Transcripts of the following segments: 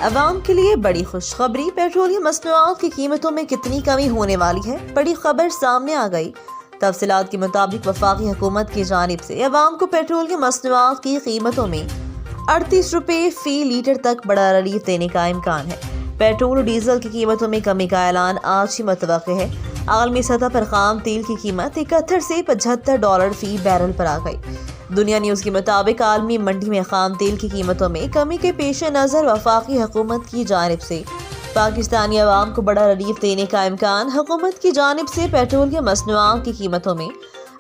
عوام کے لیے بڑی خوشخبری، پیٹرولیم مصنوعات کی قیمتوں میں کتنی کمی ہونے والی ہے، بڑی خبر سامنے آ گئی۔ تفصیلات کے مطابق وفاقی حکومت کی جانب سے عوام کو پیٹرولیم مصنوعات کی قیمتوں میں 38 روپے فی لیٹر تک بڑا ریلیف دینے کا امکان ہے۔ پیٹرول اور ڈیزل کی قیمتوں میں کمی کا اعلان آج ہی متوقع ہے۔ عالمی سطح پر خام تیل کی قیمت 71 سے $75 فی بیرل پر آ گئی۔ دنیا نیوز کے مطابق عالمی منڈی میں خام تیل کی قیمتوں میں کمی کے پیش نظر وفاقی حکومت کی جانب سے پاکستانی عوام کو بڑا ریلیف دینے کا امکان۔ حکومت کی جانب سے پیٹرولیم مصنوعات کی قیمتوں میں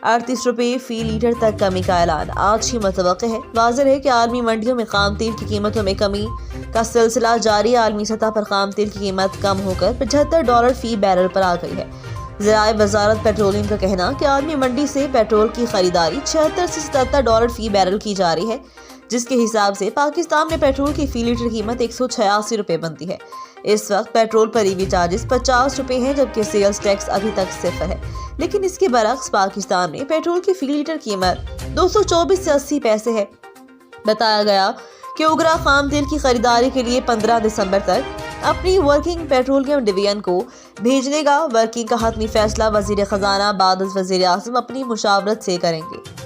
38 روپے فی لیٹر تک کمی کا اعلان آج ہی متوقع ہے۔ واضح ہے کہ عالمی منڈیوں میں خام تیل کی قیمتوں میں کمی کا سلسلہ جاری۔ عالمی سطح پر خام تیل کی قیمت کم ہو کر $75 فی بیرل پر آ گئی ہے۔ ذرائع وزارت پیٹرولیم کا کہنا کہ عالمی منڈی سے پیٹرول کی خریداری $76 سے $77 فی بیرل کی جا رہی ہے، جس کے حساب سے پاکستان میں پیٹرول کی فی لیٹر قیمت 186 روپے بنتی ہے۔ اس وقت پیٹرول پر ای وی چارجز 50 روپے ہیں، جبکہ سیلز ٹیکس ابھی تک 0 ہے۔ لیکن اس کے برعکس پاکستان میں پیٹرول کی فی لیٹر قیمت 224 سے 80 پیسے ہے۔ بتایا گیا کہ اوگرا خام تیل کی خریداری کے لیے 15 دسمبر تک اپنی ورکنگ پیٹرولیم ڈویژن کو بھیجنے کا ورکنگ کا حتمی فیصلہ وزیر خزانہ بعد از وزیر اعظم اپنی مشاورت سے کریں گے۔